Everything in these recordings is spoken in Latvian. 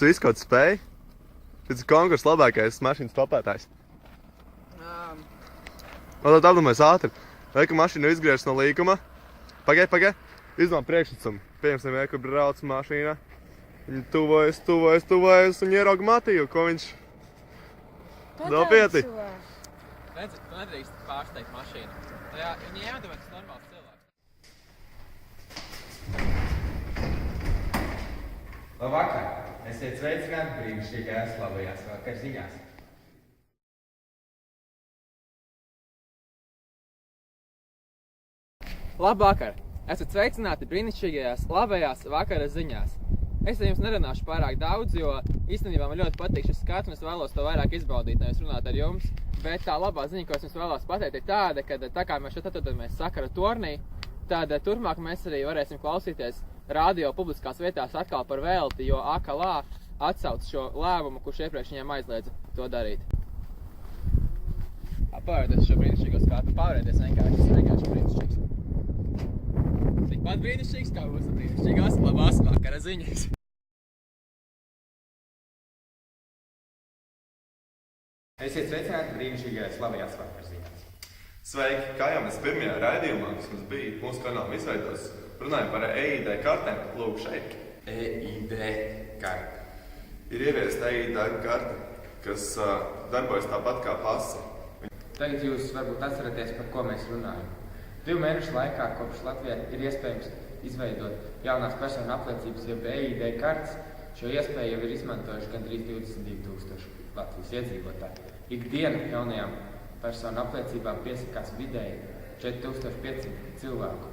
Tu visu kaut spēj? Tas ir konkurss labākais mašīnas topētājs. Tad apdomājies ātri. Vai, ka mašīnu izgriežas no līkuma? Pagai. Izdomā priekšnesumu. Pieņemsim, vai, kur brauc mašīna. Viņa tuvojas un ierauga Matiju, ko viņš nopietni. Redzi, tu nedrīkst pārsteigt mašīnu. Viņa jādomā, tas normāls cilvēks. Labvakar! Esiet sveicināti brīnišķīgajās labajās vakarziņās. Labvakar! Esat sveicināti brīnišķīgajās labajās vakara ziņās. Es ar jums nerunāšu pārāk daudz, jo īstenībā man ļoti patīk šis skats un es vēlos to vairāk izbaudīt, nevis runāt ar jums. Bet tā labā ziņa, ko es jums vēlos pateikt, ir tāda, ka tā kā mēs šeit atrodamies Sakara tornī, tad turpmāk mēs arī varēsim klausīties radio publiskās vietās atkal par velti, jo AKLA atsauc šo lēmumu, kurš iepriekš viņiem aizliedza to darīt. Pārvērties šo brīnišķīgo skatu, pārvērties vienkārši brīnišķīgs. Tikpat brīnišķīgs, kā mūsu brīnišķīgās labās vakara ziņas. Esiet sveicināti brīnišķīgajās labajās vakarziņās. Sveiki! Kā jau mēs pirmajā raidījumā, kas mums bija mūsu kanāla izveidos, runājam par EID kartēm, lūk šeit. EID karte. Ir ieviesta EID karte, kas darbojas tāpat kā pase. Tagad jūs varbūt atceraties, par ko mēs runājam. 2 mēnešu laikā, kopš Latvijā ir iespējams izveidot jaunās personu apliecības, jeb EID kartes, šo iespēju jau ir izmantojuši gandrīz 22,000 Latvijas iedzīvotāji. Ikdienu jaunajām personu apliecībām piesakās vidēji 4,500 cilvēku.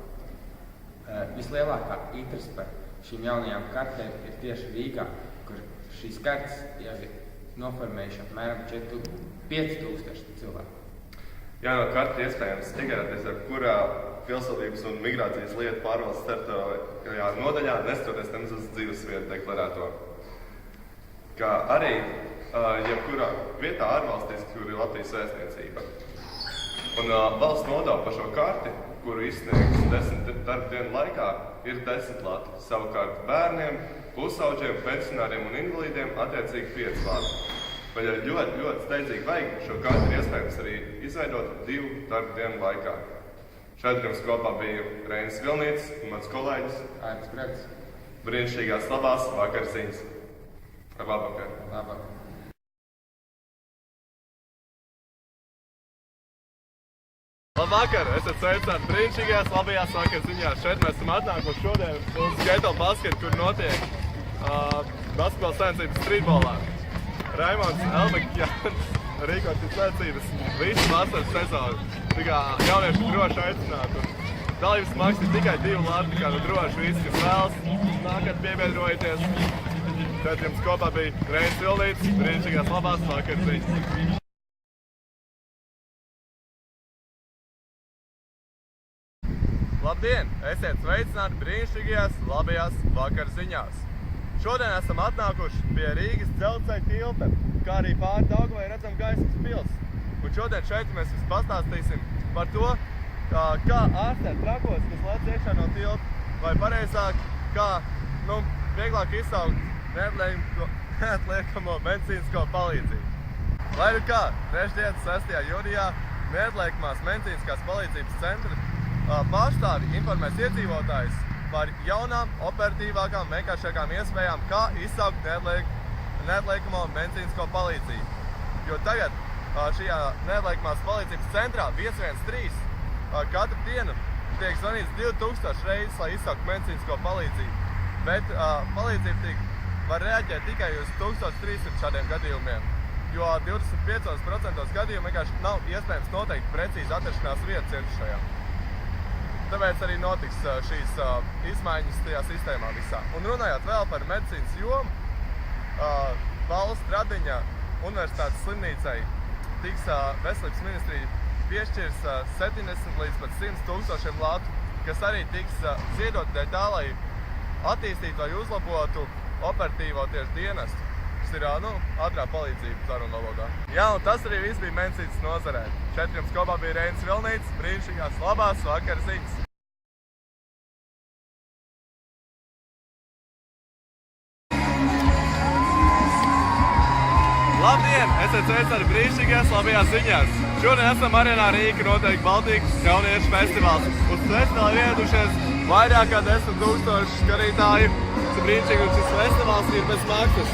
Vislielākā interese par šīm jaunajām kartēm ir tieši Rīgā, kur šīs kartes jau ir noformējuši apmēram 5,000 cilvēku. Jauno karti iespējams iegādāties ar kurā pilsonības un migrācijas lietu pārvaldes teritorijā nodaļā, nestoties nemaz uz dzīvesvietu deklarēto. Kā arī jebkurā vietā ārvalstīs, kur ir Latvijas vēstniecība. Un valsts nodeva par šo karti, kuru izsniegs 10 darba dienu laikā, ir 10 lati. Savukārt bērniem, pusauģiem, pensionāriem un invalīdiem attiecīgi 5 lati. Bet ja ļoti steidzīgi vajag, šo karti ir iespējams arī izveidot 2 darba dienu laikā. Šeit jums kopā bija Reinis Vilnītis un mans kolēģis Aivis Brēks. Brīnišķīgās labās vakarziņas. Labvakar! Labvakar! Labvakar! Esat sveicināti brīnišķīgajās labajās vakarziņās. Šeit mēs esam atnākuši šodien uz Geto basketu, kur notiek basketbola sacensības streetbolā. Raimonds Elbekjāns rīko šīs sacensības visu vasaras sezonu. Tā kā jaunieši droši aicinātu. Dalības maksa ir tikai 2 lati, tā kā droši visi, kas vēlas, nākat piebiedrojieties. Šeit jums kopā bija Reinis Vilnītis, brīnišķīgās labās vakarziņas. Labdien! Esiet sveicināti brīnišķīgajās labajās vakarziņās. Šodien esam atnākuši pie Rīgas dzelzceļa tilta, kā arī pāri Daugavai redzam Gaismas pils. Un šodien šeit mēs jums pastāstīsim par to, kā ārstēt trakos, kas lec iekšā no tilta, vai pareizāk, kā vieglāk izsaukt neatliekamo medicīnisko palīdzību. Lai nu kā, trešdienas 6. jūnijā neatliekamās medicīniskās palīdzības centra pārstāvi informēs iedzīvotājus par jaunām, operatīvākām, vienkāršākām iespējām, kā izsaukt neatliekamo medicīnisko palīdzību. Jo tagad šajā neatliekamās palīdzības centrā 113 katru dienu tiek zvanīts 2000 reizes, lai izsauktu medicīnisko palīdzību. Bet palīdzība var reaģēt tikai uz 1300 šādiem gadījumiem, jo 25% gadījumu vienkārši nav iespējams noteikt precīzi atrašanās vietu cietušajām. Tāpēc arī notiks šīs izmaiņas tajā sistēmā visā. Un runājot vēl par medicīnas jomu, Valsts Radiņa Universitātes slimnīcai tiks veselības ministrija piešķirs 70 līdz pat 100 tūkstošiem latu, kas arī tiks ziedot dēļ tā, lai attīstītu vai uzlabotu operatīvo tieši dienestu, kas ir ātrā palīdzība sarunu valodā. Jā, un tas arī viss bija medicīnas nozarē. Šeit jums kopā bija Reinis Vilnītis, brīnišķīgās labās vakarziņas. sveic ar brīnišķīgās labajās ziņās. Šodien esam Arēnā Rīga notiek Baltijas jauniešu festivāls. Uz festivālu ieradušies vairāk kā 10 000 skatītāju. Tas ir brīnišķīgi, un šis festivāls ir bez maksas.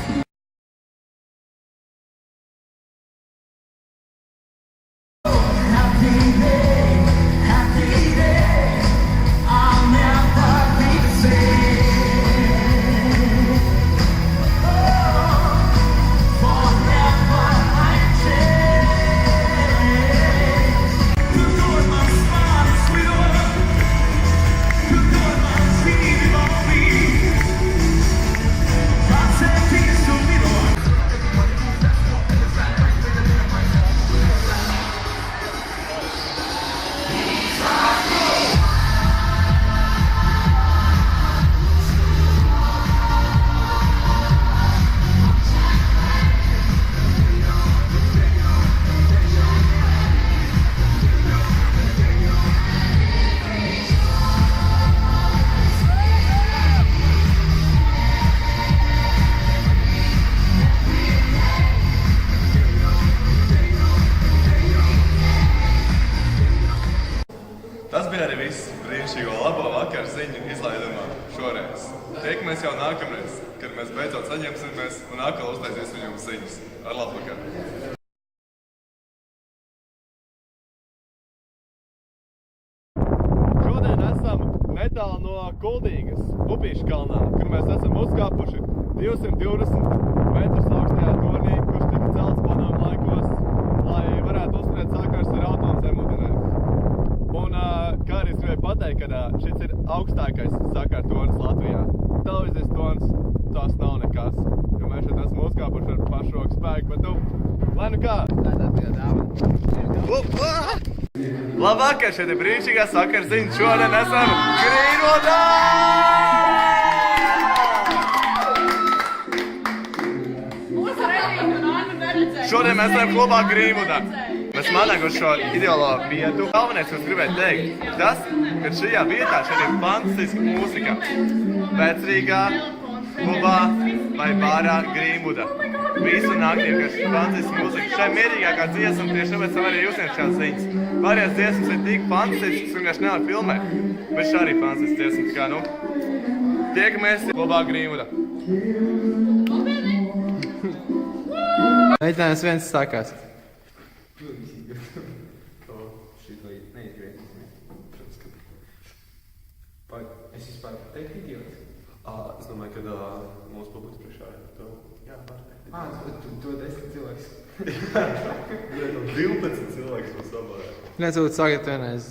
Tas bija arī viss brīnišķīgo labo vakaru ziņu izlaidumā šoreiz. Tiekamies jau nākamreiz, kad mēs beidzot saņemsimies un atkal uztaisīsim jums ziņas. Ar labvakaru! Šodien esam netālu no Kuldīgas, Upīšu kalnā, kur mēs esam uzkāpuši 220 metrus augstajā tornī, kurš tika celts padomu laikos, lai varētu uzturēt sākars ar automzemūdenē. Un kā arī es gribēju pateikt, ka šis ir augstākais sakārt tornis Latvijā. Televīzijas tornis tās nav nekas, jo mēs šeit esam uzkāpuši ar pašroku spēku, bet lai nu kā? Labvakar, šeit ir brīnišķīgā sakara ziņa. Šodien esam Grīnvudā! Šodien mēs esam klubā Grīnvudā. Mēs manākuši šo ideālo vietu. Galvenais, ko es gribēju teikt, tas, ka šajā vietā šeit ir fantastiska mūzika. Vecrīgā, klubā vai bārā Grīnvudā. Visu naktī, ka šī fantastiska mūzika. Šai mierīgākā dziesma, tieši tāpēc var arī uzsniegt šādas ziņas. Pārējās dziesmas ir tik fantastiskas, ka vienkārši nevar filmēt. Bet šā arī fantastiskas dziesmas, kā tiekamies klubā Grīnvudā. Mēģinājums viens sākās. Es vispār teiktu idiots. Es domāju, ka mūsu publikas priekšā ir to. Jā, var teikt. To 10 cilvēks. 12 cilvēks mums sabājā. Viens būtu sākiet vienreiz.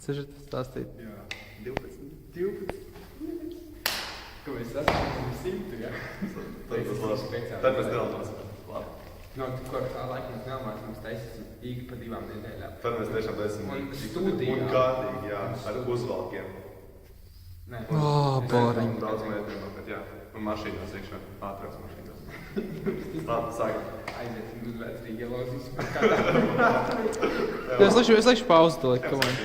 Cežat stāstīt. Jā, 12. Ko mēs sastāvam 100, jā? Tad mēs nelāmāsim. Labi. No, kur tā laika mēs nelāmāsim, mēs taisīsim īki pa 2 nedēļām. Tad mēs tiešām taisīsim Un studijā. Un kārtīgi, jā, ar uzvalkiem. Nē. Boring. Daudz mētiem, bet jā. Un mašīnās iekšā. Ātrās mašīnās. Labi, sākam. Aiziesim uz Vecrīgi, ielauzīsim par kādā. Es likšu pauzi to, come on.